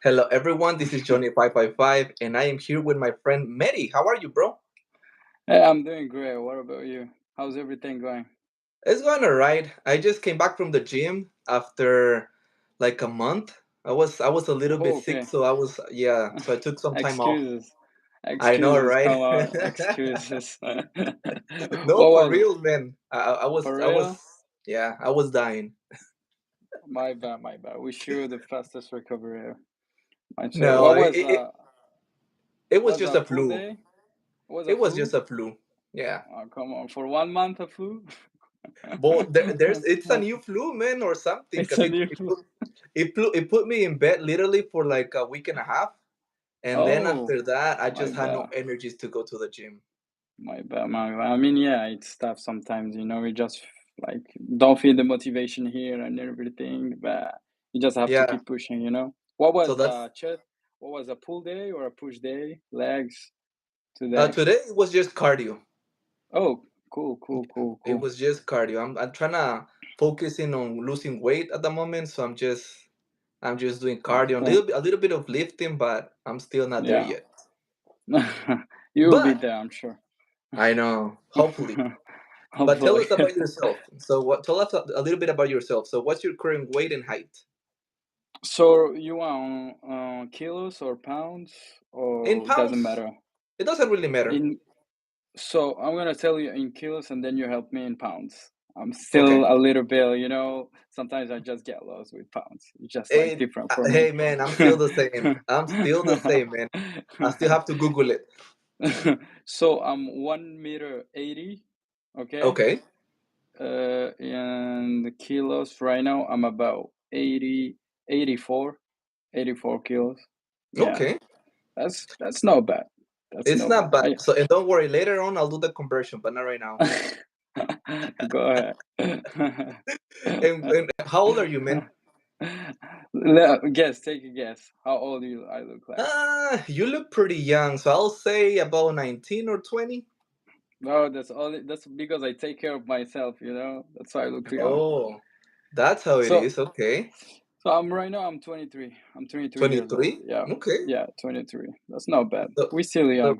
Hello, everyone. This is Johnny 555, and I am here with my friend Mehdi. How are you, bro? Hey, I'm doing great. What about you? How's everything going? It's going alright. I just came back from the gym after like a month. I was a little bit Oh, sick, okay. so I took some time off. Excuses. I know, Excuses. right? Come on. Excuses. No, What for was real, man. for real? Yeah, I was dying. My bad, my bad. Wish you the fastest recovery here. So No, what was it was was just a a full flu. day? Was a It was just flu? a flu. Yeah. Oh, come on. For 1 month of flu? But there's it's a new flu, man, or something, It's because a new flu. it put me in bed literally for like a week and a half, and then Oh, after that, I my just had no bad. energies to go to the gym. My bad, my bad. I mean, yeah, it's tough sometimes, we just like don't feel the motivation here and everything, but you just have to Yeah, keep pushing. What so was that's chest? What was a pull day or a push day? Legs today. today it was just cardio. Oh, cool, cool, cool, It cool. was just cardio. I'm trying to focusing on losing weight at the moment, so I'm just doing cardio, Okay, a little bit of lifting, but I'm still not there yeah. yet. You'll be But there, I'm sure. I know, hopefully. But tell Hopefully. us about yourself. Tell us a little bit about yourself. So what's your current weight and height? So you want kilos or pounds In or doesn't pounds, matter? it doesn't really matter. In So I'm gonna tell you in kilos, and then you help me in pounds. I'm still Okay. a little bit. Sometimes I just get lost with pounds. It's just like different for me. Hey man, I'm still the same. I'm still the same, man. I still have to Google it. So I'm 1 meter 80. Okay. Okay. And the kilos right now I'm about 80, 84, 84 kilos. Yeah, Okay. that's not bad. That's It's not not bad. bad. So and don't worry, later on I'll do the conversion, but not right now. Go ahead. And how old are you, man? Guess, take a guess. How old do I look like? You look pretty young, so I'll say about 19 or 20. No, that's because I take care of myself. That's why I look young. Oh, that's how it So is. Okay. so I'm 23. I'm 23 years old. 23? Yeah. Okay. Yeah, 23. That's not bad. So, We're still so young.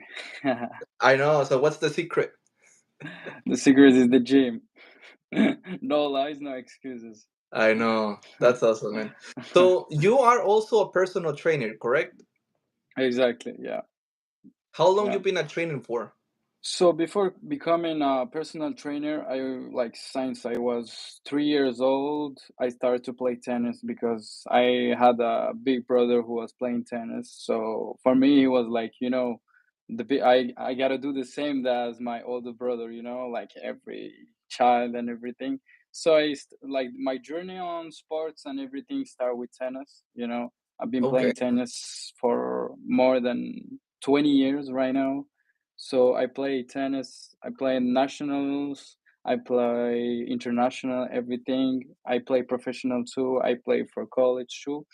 I know. So what's the secret? The secret is the gym. No lies, no excuses. I know. That's awesome, man. So you are also a personal trainer, correct? Exactly. Yeah. How long Yeah. you been at training for? So before becoming a personal trainer, I like since I was 3 years old, I started to play tennis because I had a big brother who was playing tennis. So for me, it was like, I gotta do the same as my older brother, like every child and everything. So like my journey on sports and everything started with tennis. I've been Okay. playing tennis for more than 20 years right now. So I play tennis, I play nationals, I play international, everything. I play professional too. I play for college too.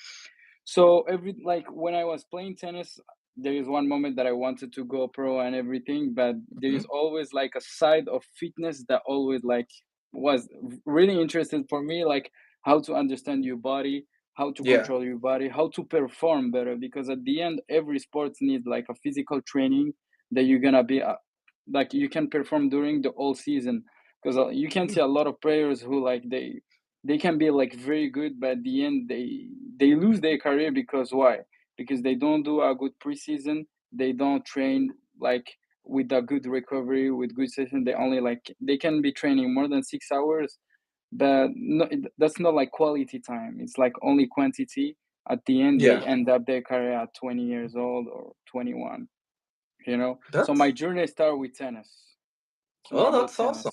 So every like when I was playing tennis, there is one moment that I wanted to go pro and everything, but there is Mhm. always like a side of fitness that always like was really interested for me, like how to understand your body, how to Yeah. control your body, how to perform better. Because at the end, every sports needs like a physical training that you're gonna be like you can perform during the whole season. Because you can see a lot of players who like they can be like very good, but at the end they lose their career because why? Because they don't do a good preseason, they don't train like with a good recovery, with good session. They only like they can be training more than 6 hours, but no, that's not like quality time. It's like only quantity. At the end, they Yeah. end up their career at 20 years old or 21. So That's my journey started with tennis. So I love that's awesome.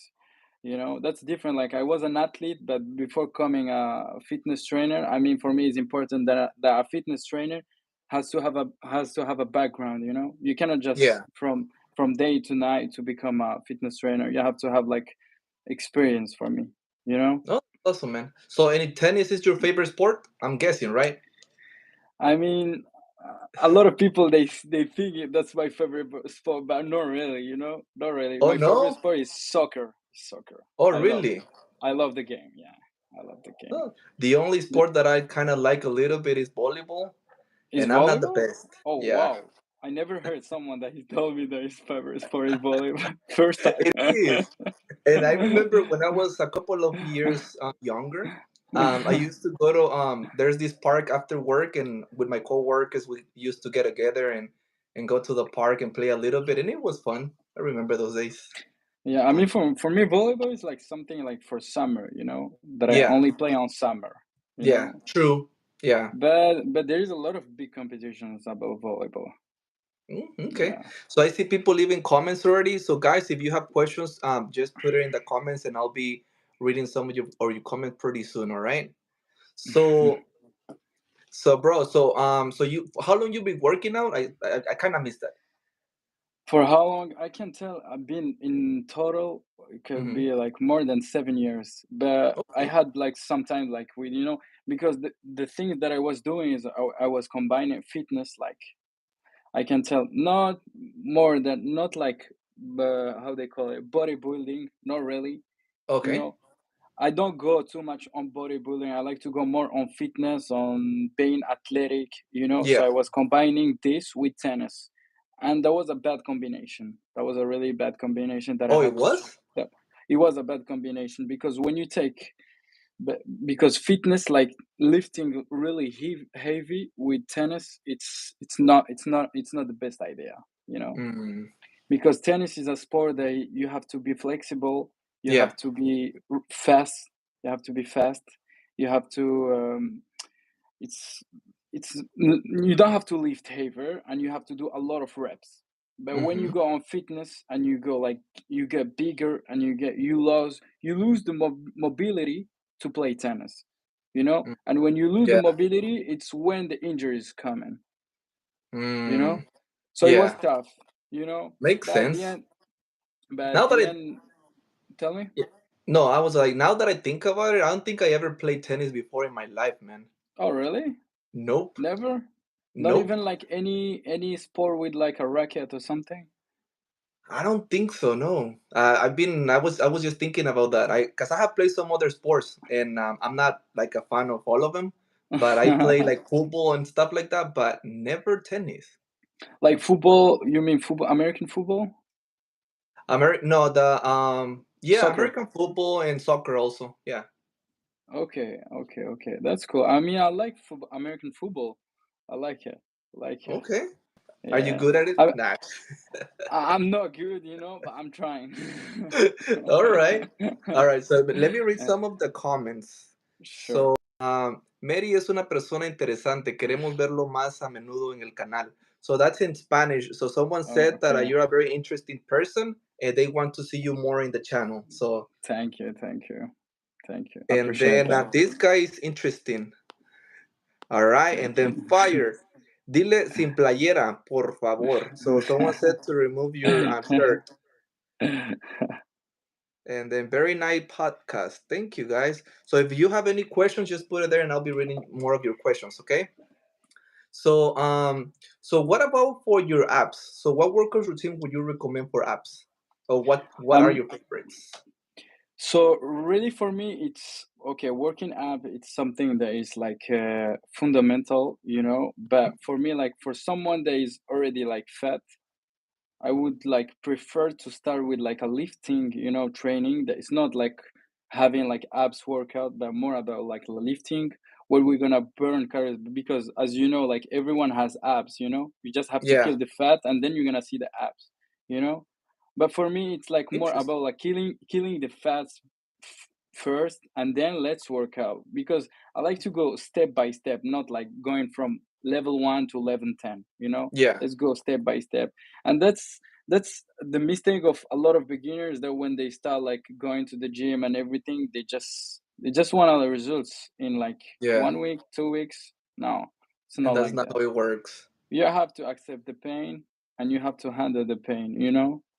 tennis. That's different. Like I was an athlete, but before becoming a fitness trainer, I mean, for me, it's important that a fitness trainer has to have a background. You cannot just Yeah. from day to night to become a fitness trainer. You have to have like experience for me. You know, Oh, that's awesome, man. So any tennis is your favorite sport? I'm guessing, right? I mean, a lot of people they think that's my favorite sport, but not really. Not really. Oh My favorite no? sport is soccer. Soccer. Oh I love really? I love the game. Yeah, I love the game. Oh, the only sport that I kind of like a little bit is volleyball, Is and I'm not the volleyball? best. Oh Yeah, wow. I never heard someone that he told me that his favorite sport is volleyball. First time. it is. And I remember when I was a couple of years younger, I used to go to there's this park after work, and with my coworkers we used to get together and go to the park and play a little bit, and it was fun. I remember those days. Yeah, I mean for me volleyball is like something like for summer, that I Yeah, only play on summer, you yeah, know. true. Yeah. But there is a lot of big competitions about volleyball. Okay. Yeah. So I see people leaving comments already. So guys, if you have questions, just put it in the comments, and I'll be reading some of your comment pretty soon. All right. So bro, so you how long you been working out? I kind of missed that. For how long? I can tell. I've been in total. It could Mm-hmm. be like more than 7 years. But I Okay. had like sometimes like with because the thing that I was doing is I was combining fitness like I can tell not more than not like how they call it bodybuilding. Not really. You Okay. know I don't go too much on bodybuilding. I like to go more on fitness, on being athletic, So Yeah. I was combining this with tennis. And that was a bad combination. That was a really bad combination that I Oh, it had to was? that it was a bad combination because when you take because fitness like lifting really heavy with tennis, it's not the best idea, you know Mm, because tennis is a sport that you have to be flexible, you yeah. have to be fast, you have to be fast, you have to it's you don't have to lift heavier and you have to do a lot of reps. But when you Mm-hmm. go on fitness and you go like you get bigger and you lose the mobility to play tennis, and when you lose the Yeah. mobility it's when the injuries coming, you know Mm, so it was yeah. tough, Makes but at the sense. end but Now at that the I end tell me. yeah. No, I was like, now that I think about it, I don't think I ever played tennis before in my life, man. Oh really? Nope. Never? Not Nope. even like any sport with like a racket or something? I don't think so. No. I was just thinking about that. Cause I have played some other sports, and I'm not like a fan of all of them, but I play like football and stuff like that, but never tennis. Like football, you mean football, American football? No, the yeah, Soccer. American football and soccer also. Yeah. Okay, okay, okay. That's cool. I mean, I like football, American football. I like it. Like it. Okay. Are you Yeah. good at it? I, Nah. I'm not good, but I'm trying. All right. All right. So but let me read some of the comments. Sure. So, Mary es una persona interesante. Queremos verlo más a menudo en el canal. So that's in Spanish. So someone said that Okay. you're a very interesting person and they want to see you more in the channel. So, Thank you. Thank you. Thank you. I and appreciate then that. this guy is interesting. All right. And Thank then fire. Dile sin playera, por favor. So someone said to remove your you. shirt. And then very nice podcast. Thank you guys. So if you have any questions, just put it there and I'll be reading more of your questions, okay? So so what about for your apps? So what workout routine would you recommend for apps? Or what are um, your favorites? so really for me, it's okay. Working app, it's something that is like fundamental, But for me, like for someone that is already like fat, I would like prefer to start with like a lifting, training that is not like having like abs workout, but more about like lifting where we're gonna burn calories because as you know, like everyone has abs, You just have to Yeah, kill the fat and then you're gonna see the abs, you know? But for me it's like more interesting. about like killing the fats first and then let's work out because I like to go step by step, not like going from level 1 to level 10, Yeah, let's go step by step. And that's the mistake of a lot of beginners that when they start like going to the gym and everything they just want all the results in like yeah. 1 week 2 weeks. No, it's And not that's like not that. how it works. You have to accept the pain and you have to handle the pain,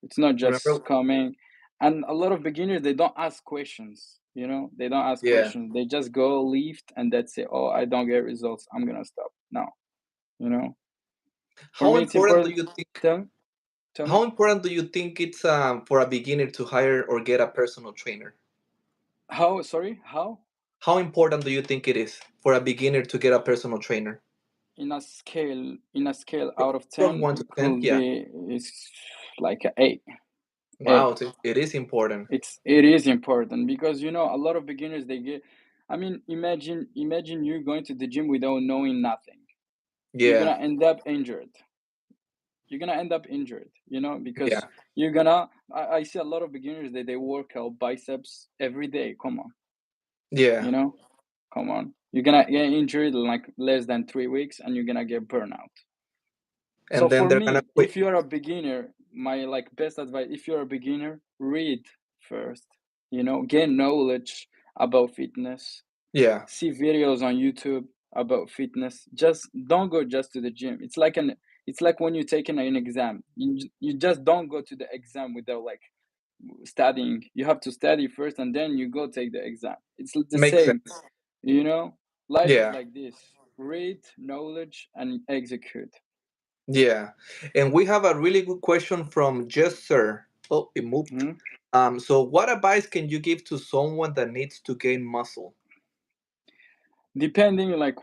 it's not just Remember? coming. And a lot of beginners they don't ask questions, they don't ask Yeah. questions, they just go lift and that's it. Oh, I don't get results, I'm gonna stop. No, you know for How me it's important do important. you think Tell me. it's for a beginner to hire or get a personal trainer? How? Sorry, how? How important do you think it is for a beginner to get a personal trainer? in a scale out of From 10 1 to 10? could Yeah. be, it's like a 8. Wow, 8. it is important. It is important because a lot of beginners they get. I mean, imagine you going to the gym without knowing nothing. You're Yeah. gonna end up injured. Because Yeah. you're gonna. I see a lot of beginners that they work out biceps every day. Come on, Yeah. you know, come on. You're gonna get injured in like less than 3 weeks, and you're gonna get burnout. So And then for they're gonna me, quit. if you're a beginner, my like best advice, if you're a beginner, read first. Gain knowledge about fitness, Yeah. see videos on YouTube about fitness. Just don't go just to the gym. It's like when you're taking an exam. You just don't go to the exam without like studying. You have to study first and then you go take the exam. It's the Makes same, sense. you know? Life is Yeah. like this. Read, knowledge, and execute. Yeah. And we have a really good question from Just Sir. Oh, it moved. Hmm? So what advice can you give to someone that needs to gain muscle? Depending, like,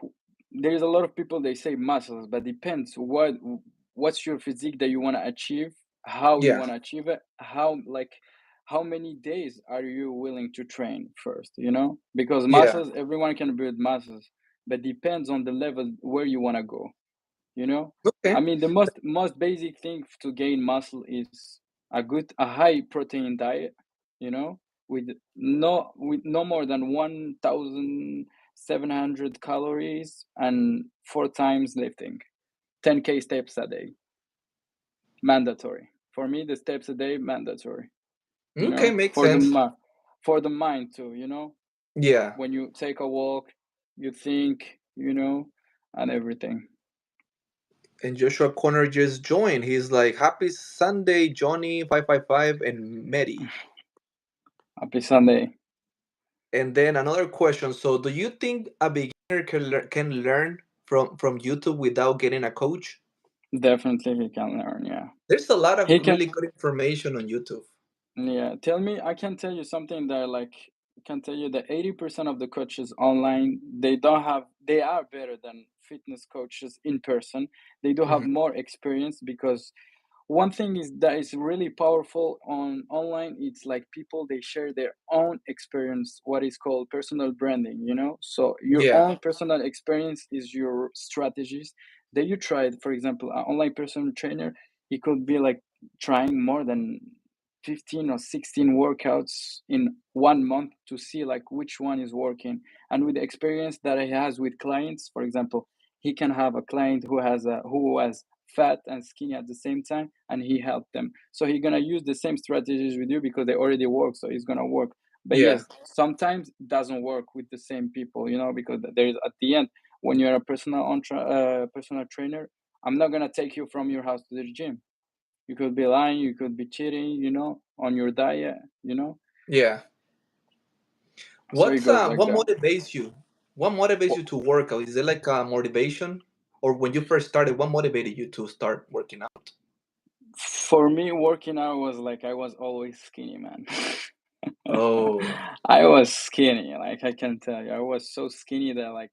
there's a lot of people they say muscles, but depends what's your physique that you want to achieve, how you Yeah. want to achieve it, how many days are you willing to train first, because Yeah. muscles, everyone can build muscles, but depends on the level where you want to go. you know I Okay. mean, the most basic thing to gain muscle is a high protein diet, you know with no more than 1700 calories and 4 times lifting, 10K steps a day, mandatory for me. The steps a day mandatory, Okay, makes for the sense. for the mind too, Yeah. when you take a walk, you think, and everything. And Joshua Connor just joined. He's like, "Happy Sunday, Johnny 555 and Mehdi." Happy Sunday. And then another question. So, do you think a beginner can learn from YouTube without getting a coach? Definitely he can learn, yeah. There's a lot of He can, really good information on YouTube. yeah. I can tell you something that can tell you that 80% of the coaches online, they are better than fitness coaches in person. They do have Mhm. more experience because one thing is that is really powerful on online. It's like people they share their own experience, what is called personal branding, so your Yeah. own personal experience is your strategies that you tried. For example, an online personal trainer, he could be like trying more than 15 or 16 workouts in 1 month to see like which one is working. And with the experience that he has with clients, for example, he can have a client who was fat and skinny at the same time, and he helped them, so he's gonna use the same strategies with you because they already work, so it's gonna work. But Yeah. yes, sometimes it doesn't work with the same people, because there's at the end, when you're a personal trainer, I'm not gonna take you from your house to the gym. You could be lying, you could be cheating, on your diet, Yeah. so it What's goes like what that. motivates you? What motivates you to work out? Is it like a motivation, or when you first started, what motivated you to start working out? For me, working out was like I was always skinny, man. Oh, I was skinny, like I can tell you, I was so skinny that like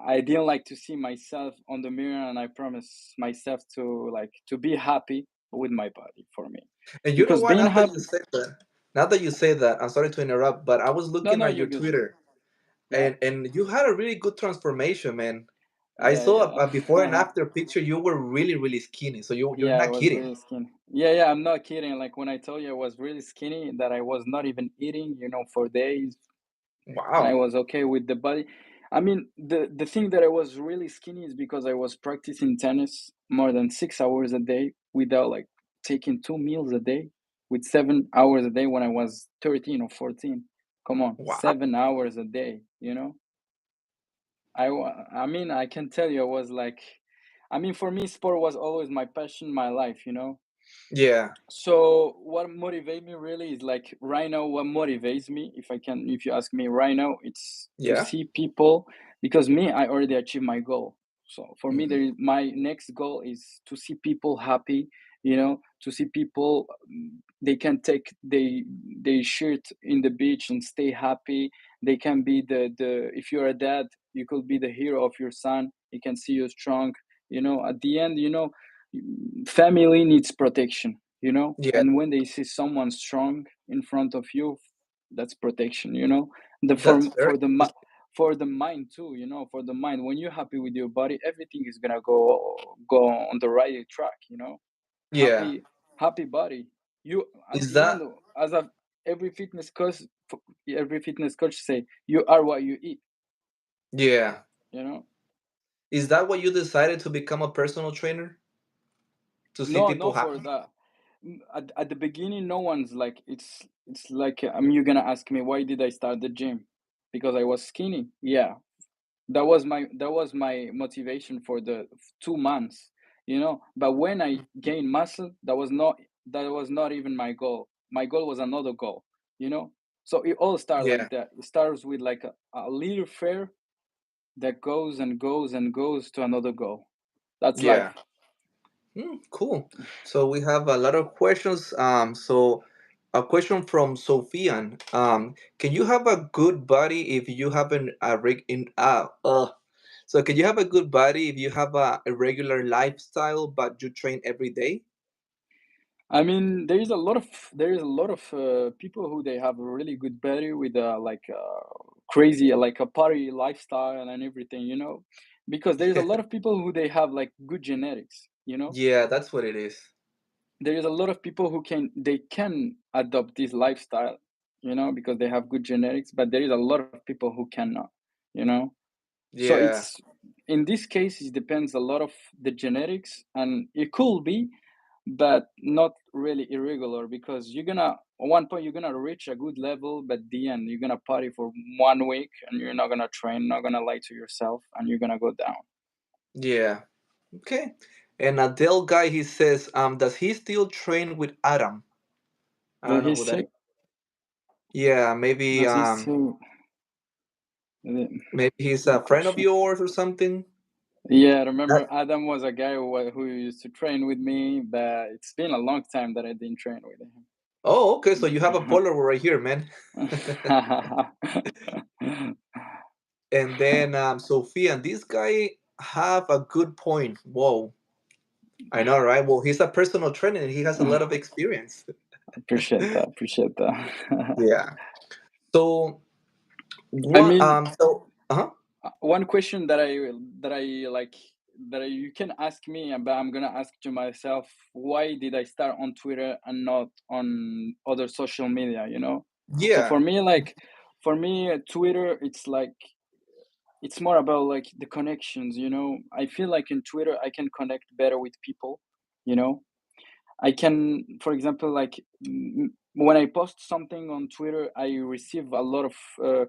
I didn't like to see myself on the mirror, and I promised myself to be happy with my body for me, and you know because what? being happy. Now that you say that, I'm sorry to interrupt, but I was No, looking no, at you're your good. Twitter, Yeah, and you had a really good transformation, man. I yeah, saw a before and yeah. after picture. You were really, really skinny. So you're Yeah, I not was kidding. really skinny. Yeah, yeah, I'm not kidding. Like when I told you I was really skinny, that I was not even eating, for days, and I Wow. was okay with the body. I mean, the thing that I was really skinny is because I was practicing tennis more than 6 hours a day without like taking 2 meals a day, with 7 hours a day when I was 13 or 14. Come on, Wow. 7 hours a day, I mean, I can tell you, I was like, I mean, for me, sport was always my passion, my life. Yeah. So what motivates me really is like right now, what motivates me, if you ask me right now, it's to Yeah. see people, because me, I already achieved my goal. So for me, Hmm. my next goal is to see people happy, to see people, they can take they shirt in the beach and stay happy. They can be the if you're a dad, you could be the hero of your son. he can see you strong. At the end, family needs protection. Yeah, And when they see someone strong in front of you, that's protection. The that's very for the mind too. For the mind, when you're happy with your body, everything is gonna go on the right track. yeah. Happy body. You At Is the end, that as of every fitness coach, say, you are what you eat. yeah? You know. Is that why you decided to become a personal trainer? To see No, people not for happy? that. At the beginning, no one's like, it's like, you're gonna ask me, why did I start the gym? Because I was skinny. Yeah, that was my motivation for the 2 months. But when I gained muscle, that was not even my goal. My goal was another goal. you know so it all starts Yeah, like that. It starts with like a little fair that goes and goes and goes to another goal. That's yeah. life. Cool. So we have a lot of questions. So a question from Sofian. Can you have a good body if you have an a rig in So can you have a good body if you have a irregular lifestyle but you train every day? I mean, there is a lot of people who they have a really good body with like crazy, like a party lifestyle and everything, because there is a lot of people who they have like good genetics. Yeah, that's what it is. There is a lot of people who can adopt this lifestyle, because they have good genetics, but there is a lot of people who cannot, you know. So Yeah, in this case, it depends a lot of the genetics, and it could be, but not really irregular, because at one point you're gonna reach a good level, but at the end you're gonna party for 1 week and you're not gonna train, not gonna lie to yourself, and you're gonna go down. yeah. Okay. And Adele guy, he says, does he still train with Adam? I don't Does know he who that is. say? Yeah, maybe Does he still? maybe he's a Good friend of question. yours or something. Yeah, I That, remember Adam was a guy who used to train with me, but it's been a long time that I didn't train with oh, okay. So you have a him. follower right here, man. And then Sophia, and this guy have a good point. Whoa, I know, right? Well, he's a personal trainer and he has a lot of experience. Appreciate that. Appreciate that. Yeah. So I what? mean, So uh-huh. one question that I like, you can ask me, but I'm gonna ask to myself: why did I start on Twitter and not on other social media? So Yeah, for me, Twitter, it's more about like the connections. I feel like in Twitter I can connect better with people. You know, I can, for example, like, when I post something on Twitter, I receive a lot of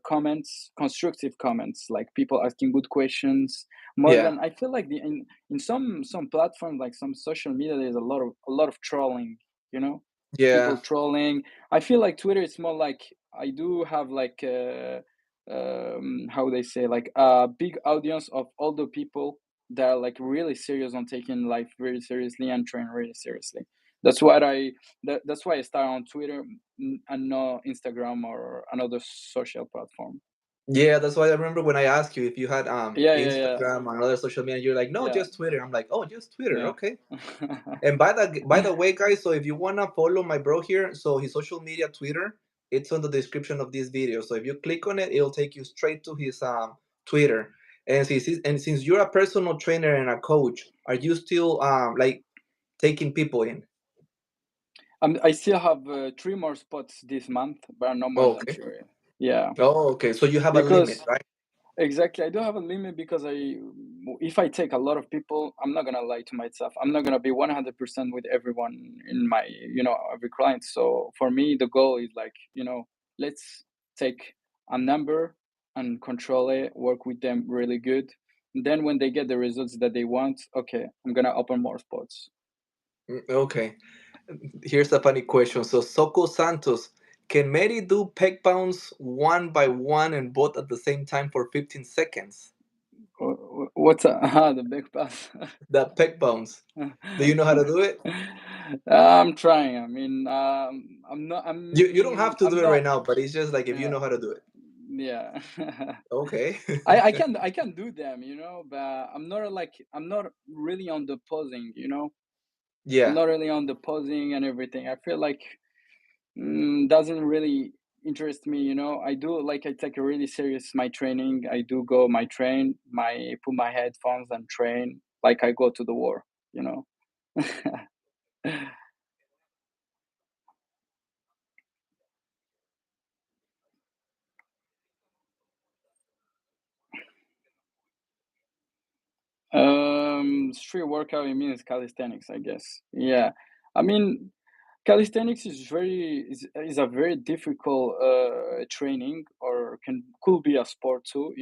comments, constructive comments, like people asking good questions. More yeah, than, I feel like in some platforms, like some social media, there's a lot of trolling. You know, yeah, people trolling. I feel like Twitter is more like, I do have like how they say, like a big audience of older people that are like really serious on taking life very seriously and train really seriously. That's what I that's why I start on Twitter, and not Instagram or another social platform. yeah. That's why I remember when I asked you if you had Yeah, yeah, Instagram or other social media. You're like, no, yeah, just Twitter. I'm like, oh, just Twitter. yeah, Okay. yeah. And by the way, guys, so if you wanna follow my bro here, so his social media Twitter, it's on the description of this video. So if you click on it, it'll take you straight to his Twitter. And since you're a personal trainer and a coach, are you still like taking people in? I still have 3 more spots this month, but no more Oh, than okay. three. Yeah, Oh, okay. So you have a limit, because right? exactly, I do have a limit, because if I take a lot of people, I'm not gonna lie to myself. I'm not gonna be 100% with everyone in my, every client. So for me, the goal is like, let's take a number and control it, work with them really good. Then when they get the results that they want, okay, I'm gonna open more spots. Okay. Here's a funny question. So Soko Santos, can Mehdi do peg bounce one by one and both at the same time for 15 seconds? What's the big pass? That peg bounce. Do you know how to do it? I'm trying. I mean, I'm not. You don't have to I'm do it not. right now, but it's just like if you Yeah, know how to do it. Yeah. Okay. I can do them, but I'm not really on the posing, I'm Yeah. not really on the posing and everything. I feel like doesn't really interest me, I do like I take a really serious my training. I do go my train, my put my headphones and train like I go to the war, you know. Street workout, you mean is calisthenics, I guess. Yeah. I mean, calisthenics is a very difficult training, or could be a sport too,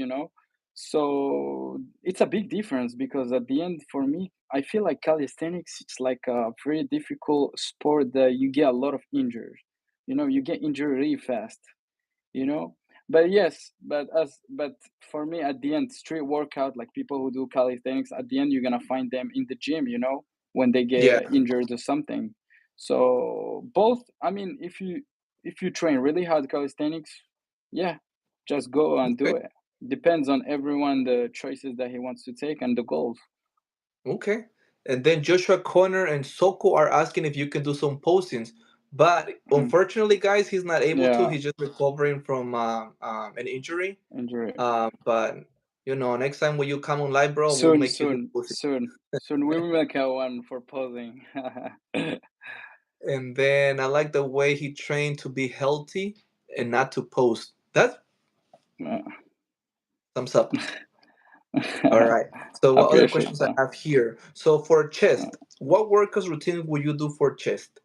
So it's a big difference because at the end, for me, I feel like calisthenics it's like a very difficult sport that you get a lot of injuries. You get injured really fast you know but yes, but for me at the end, street workout, like people who do calisthenics, at the end you're gonna find them in the gym, when they Yeah. get injured or something. So both, I mean, if you train really hard calisthenics, yeah, just go and do Okay. it. Depends on everyone, the choices that he wants to take and the goals. Okay. And then Joshua Connor and Soko are asking if you can do some postings. But Mm, unfortunately, guys, he's not able to. yeah, He's just recovering from an injury. injury. But next time when you come on live, bro, we'll Soon, make you do soon, posting. soon, soon we will make a one for posing. And then I like the way he trained to be healthy and not to post. That's thumbs up. All right. So what other Appreciate questions I that. have here? So for Uh, chest, what workouts routine would you do for chest?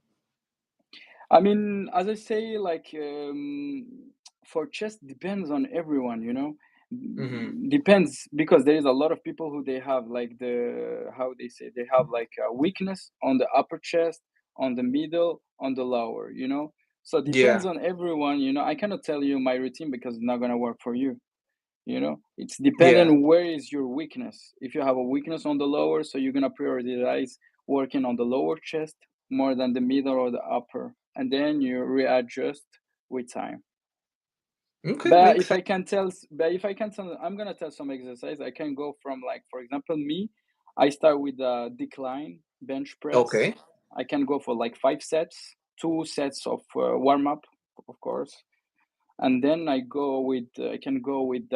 I mean, as I say, like for chest depends on everyone, Mm-hmm. Depends because there is a lot of people who they have like the how they say they have like a weakness on the upper chest, on the middle, on the lower. So it depends Yeah. on everyone. I cannot tell you my routine because it's not gonna work for you. It's Yeah. dependent where is your weakness. If you have a weakness on the lower, so you're gonna prioritize working on the lower chest more than the middle or the upper, and then you readjust with time. Okay, but makes if sense. i can tell but if I can tell, I'm gonna tell some exercise. I can go from, like, for example, me, I start with a decline bench press. Okay. I can go for like 5 sets, 2 sets of warm up, of course, and then I can go with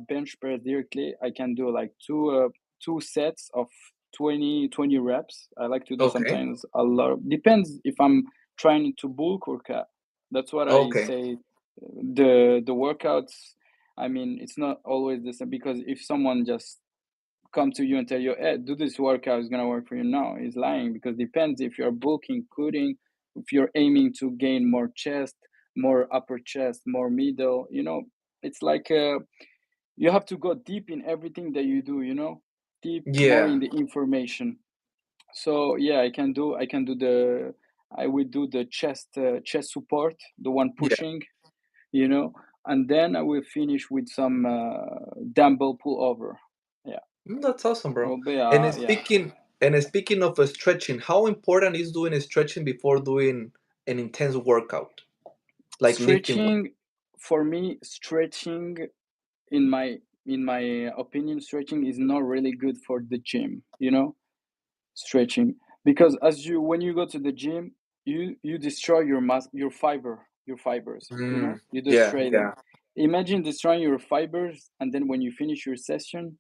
bench press directly. I can do like two sets of 20 reps. I like to do Okay. sometimes a lot. Depends if I'm trying to bulk or cut. That's what I Okay. say. The workouts, I mean, it's not always the same, because if someone just come to you and tell you, "Hey, do this workout, is gonna work for you," no, he's lying, because depends if you're bulking, cutting, if you're aiming to gain more chest, more upper chest, more middle. It's like you have to go deep in everything that you do. Deep more Yeah. in the information. So yeah, I can do I will do the chest support, the one Yeah. pushing, you know, and then I will finish with some dumbbell pullover. Yeah, That's awesome, it bro. will be And then yeah. speaking of stretching, how important is doing a stretching before doing an intense workout, like lifting weight? Stretching, for me, stretching, in my opinion, stretching is not really good for the gym. Stretching, because as you when you go to the gym, you destroy your fibers. You Yeah. destroy them. Yeah. Imagine destroying your fibers, and then when you finish your session,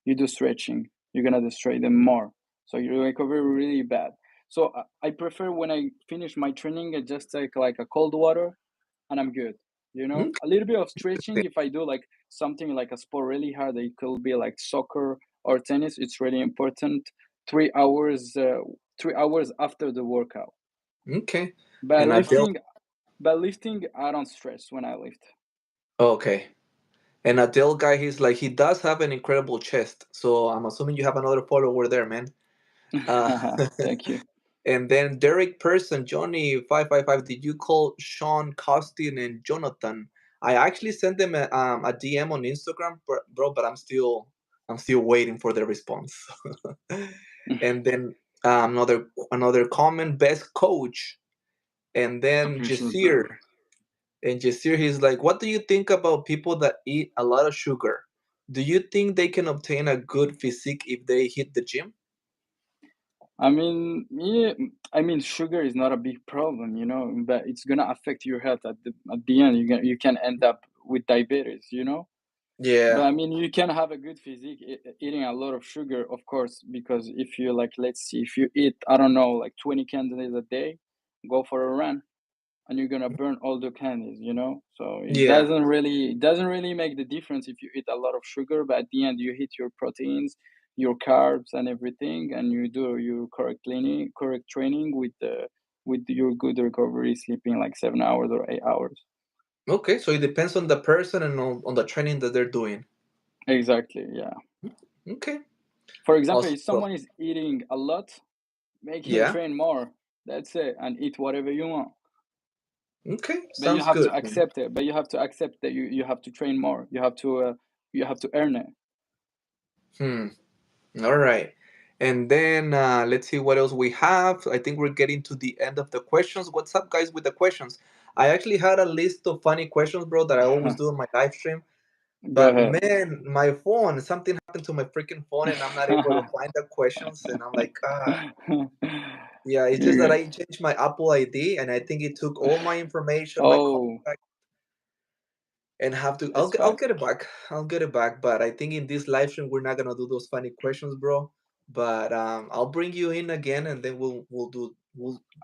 you do stretching, you're gonna destroy them more, so you recover really bad. So I prefer, when I finish my training, I just take like a cold water, and I'm good. A little bit of stretching, Okay. if I do like something like a sport really hard, it could be like soccer or tennis, it's really important. 3 hours, 3 hours after the workout. Okay. But And Adele. lifting, but lifting, I don't stress when I lift. Okay. And Adele guy, he does have an incredible chest. So I'm assuming you have another follower there, man. Uh, Thank you. and then Derek Person, Johnny 555. Did you call Sean Costin and Jonathan? I actually sent them a DM on Instagram, bro, but I'm still waiting for the response. And then another comment, best coach, and then Appreciate that. Jasir. And Jasir, he's like, what do you think about people that eat a lot of sugar? Do you think they can obtain a good physique if they hit the gym? I mean, yeah, I mean, sugar is not a big problem, you know, but it's gonna affect your health at the end. You can end up with diabetes, you know. But Yeah, I mean, you can have a good physique eating a lot of sugar, of course, because if you like, let's see, if you eat, I don't know, like 20 candies a day, go for a run, and you're gonna burn all the candies, you know. So yeah. it doesn't really make the difference if you eat a lot of sugar, but at the end you hit your proteins, your carbs, and everything, and you do your correct training with your good recovery, sleeping like 7 hours or 8 hours. Okay, so it depends on the person and on the training that they're doing. Exactly, yeah. Okay, For example, awesome, if bro. someone is eating a lot, make him Yeah, train more. That's it, and eat whatever you want. okay, But you sounds have to good, man. accept it. But you have to accept that you have to train more. You have to earn it. Hmm. All right. And then let's see what else we have. I think we're getting to the end of the questions. What's up, guys, with the questions? I actually had a list of funny questions, bro, that I always do in my live stream. Go But ahead. man, my phone, something happened to my freaking phone and I'm not able to find the questions. And I'm like, yeah, it's just that You I changed my Apple ID and I think it took all my information, my oh, contact, and have to. it's I'll fine. get it back. I'll get it back. But I think in this live stream we're not gonna do those funny questions, bro. But I'll bring you in again, and then we'll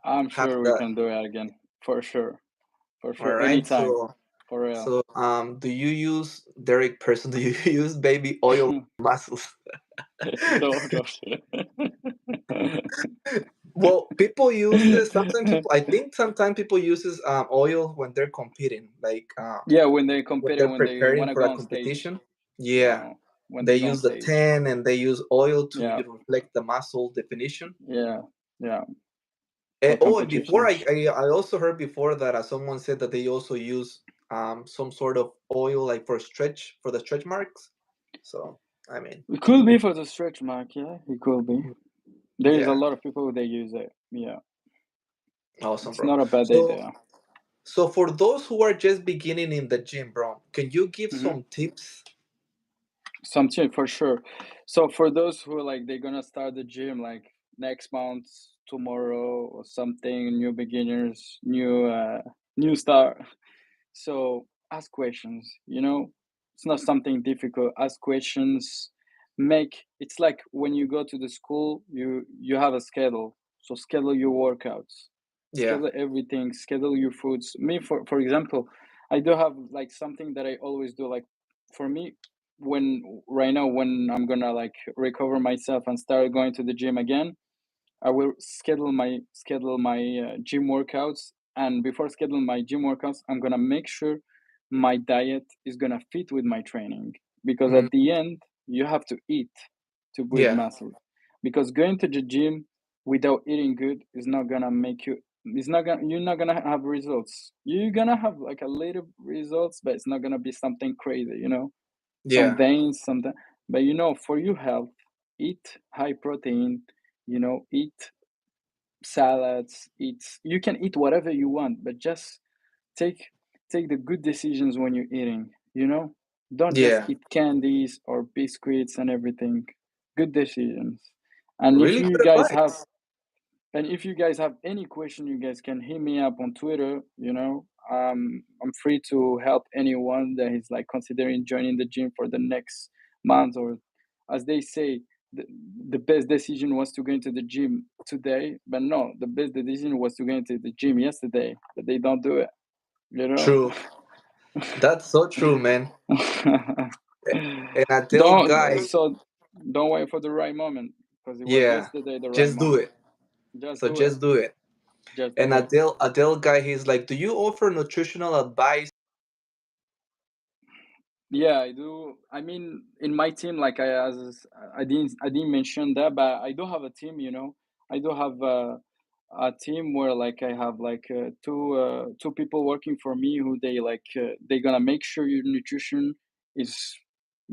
I'm have sure we the. can do it again. For sure. For All sure. right. Anytime. For real. Do you use Derek person? Do you use baby oil muscles? No, no. Well, people use this. Sometimes people. I think sometimes people uses oil when they're competing, like Yeah, when they're when competing, they're when they preparing want to for go a on stage, competition. you Yeah, know, when they they go on use the stage. tan and they use oil to Yeah, reflect the muscle definition. yeah, yeah. For Oh, and before competitions. I also heard before that someone said that they also use some sort of oil like for the stretch marks. So I mean, It could be for the stretch mark, yeah, it could be. There is a yeah, lot of people they use it. Yeah. awesome, It's bro. not a bad So idea. so for those who are just beginning in the gym, bro, can you give Hmm. some tips? Something for sure. So for those who like they're gonna start the gym like next month, tomorrow or something, new beginners, new start. So ask questions, you know? It's not something difficult. Ask questions. Make it's like when you go to the school, you have a schedule. So schedule your workouts. Yeah, Schedule everything, schedule your foods. Me for example, I do have like something that I always do like for me when right now when I'm gonna like recover myself and start going to the gym again, I will schedule my gym workouts, and before scheduling my gym workouts, I'm gonna make sure my diet is gonna fit with my training because mm, at the end you have to eat to build yeah, muscle. Because going to the gym without eating good is not gonna make you. It's not gonna. You're not gonna have results. You're gonna have like a little results, but it's not gonna be something crazy. You know, some yeah, veins, something. But you know, for your health, eat high protein. You know, eat salads, eat you can eat whatever you want, but just take take the good decisions when you're eating, you know? Don't just yeah. eat candies or biscuits and everything. Good decisions. And if Really you good guys have advice. and if you guys have any question, you guys can hit me up on Twitter, you know. I'm free to help anyone that is like considering joining the gym for the next month, or as they say, the, the best decision was to go into the gym today, but no, the best decision was to go into the gym yesterday, but they don't do it, you know. True. That's so true, man. And I tell don't guys, so don't wait for the right moment because it was yeah, yesterday the right just do moment. it. Just So do it. just do it. Just And do it. I tell guy, he's like, do you offer nutritional advice? Yeah, I do. I mean, in my team, like I didn't mention that, but I do have a team. You know, I do have a team where like I have like two people working for me who they gonna make sure your nutrition is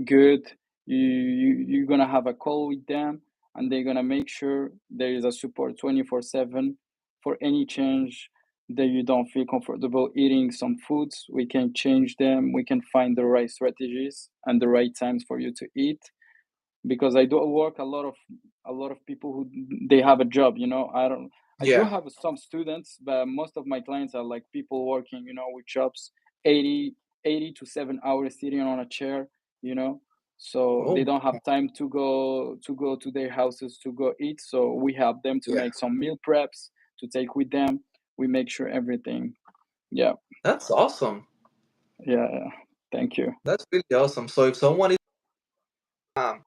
good. You're gonna have a call with them, and they're gonna make sure there is a support 24/7 for any change. that you don't feel comfortable eating some foods, we can change them. We can find the right strategies and the right times for you to eat. Because I do work a lot of people who they have a job. I do Yeah. have some students, but most of my clients are like people working, with jobs 80 80 to 7 hours sitting on a chair, you know. So they Oh, don't have time to go to their houses to go eat. So we help them to yeah. make some meal preps to take with them. We make sure everything. Yeah, That's awesome. yeah, yeah. Thank you. That's really awesome. So if someone is um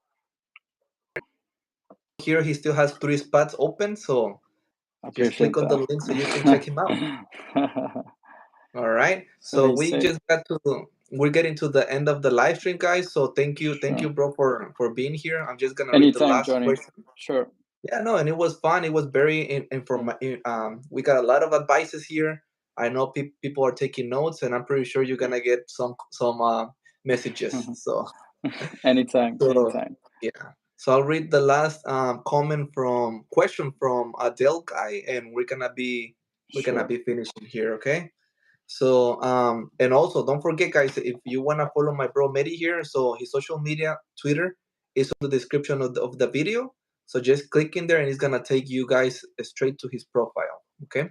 here, he still has 3 spots open. So just click Appreciate on the link so you can check him out. that. All right. So They we say just got to we're getting to the end of the live stream, guys. So thank sure. you, bro, for being here. I'm just gonna read the Anytime, last Johnny. question. Sure. Yeah, no, and it was fun. It was very Sure. we got a lot of advices here. I know people are taking notes, and I'm pretty sure you're gonna get some messages. Anytime, So anytime. yeah. So I'll read the last comment from question from Adele guy, and we're gonna Sure. be finishing here. Okay. So and also don't forget, guys, if you wanna follow my bro Mehdi here, so his social media Twitter is on the description of the video. So just click in there, and it's gonna take you guys straight to his profile. Okay.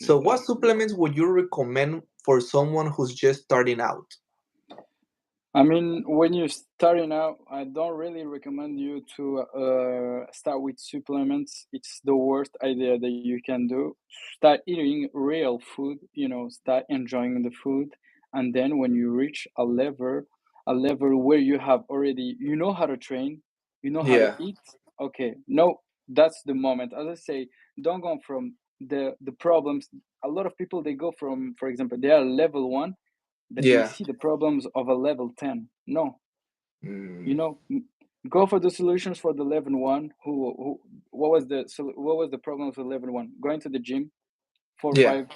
So Appreciate what that. supplements would you recommend for someone who's just starting out? I mean, when you're starting out, I don't really recommend you to start with supplements. It's the worst idea that you can do. Start eating real food, start enjoying the food. And then when you reach a level where you have already, you know how to train, you know how to Yeah. eat. Okay, no, that's the moment. As I say, don't go from the problems. A lot of people, they go from, for example, they are level 1 but they Yeah. see the problems of a level 10. No, you Mm, know, go for the solutions for the level 1. Who what was the problem of the level 1? Going to the gym four yeah. five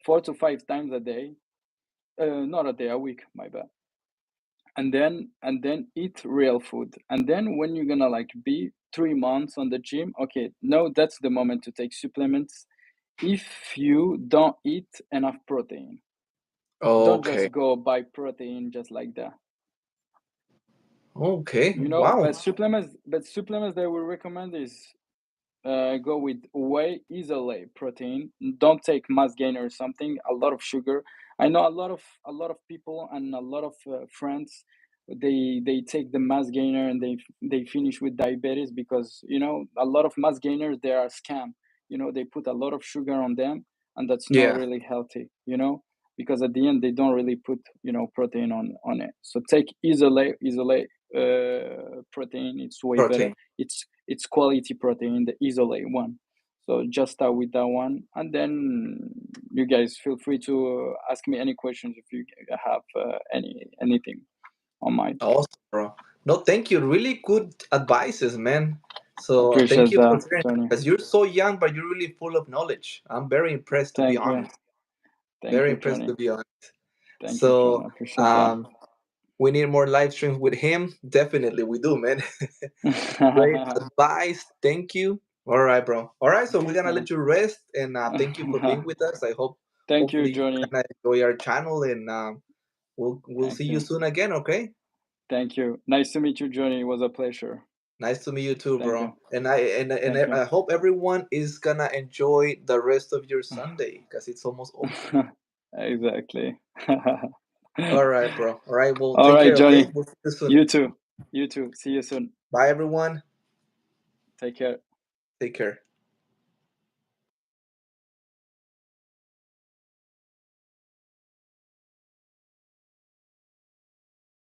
4 to 5 times a day, not a day, a week, my bad. And then eat real food. And then when you're gonna like be 3 months on the gym, okay, no, that's the moment to take supplements. If you don't eat enough protein, don't Okay. just go buy protein just like that. Okay. You know, Wow. but supplements that we recommend is go with whey isolate protein. Don't take mass gainer or something. A lot of sugar. I know a lot of people and a lot of friends. They take the mass gainer and they finish with diabetes because a lot of mass gainers, they are scam. They put a lot of sugar on them, and that's not Yeah. really healthy. Because at the end they don't really put protein on it. So take isolate protein. It's way better. Protein. It's quality protein, the isolate one. So just start with that one, and then you guys feel free to ask me any questions if you have anything on mind. Awesome, bro. No, thank you. Really good advices, man. So thank Appreciate you for that, sharing. Johnny. Because you're so young, but you're really full of knowledge. I'm very impressed, to be Thank you. honest. Thank Very you, impressed, Johnny. to be honest. Thank you, Johnny. So Appreciate that. um, we need more live streams with him. Definitely, we do, man. Great advice. Thank you. All right, bro. All right, so we're gonna let you rest, and thank you for being with us. I hope, Thank you, hopefully, you Johnny. kind of enjoy our channel, and we'll see Thank you you. soon again. Okay. Thank you. Nice to meet you, Johnny. It was a pleasure. Nice to meet you too, Thank bro. you. And Thank you. I hope everyone is gonna enjoy the rest of your Sunday because it's almost over. Exactly. All right, bro. All right. Well, All take right, care. Okay. Johnny. We'll see you soon. You too. You too. See you soon. Bye, everyone. Take care. Take care.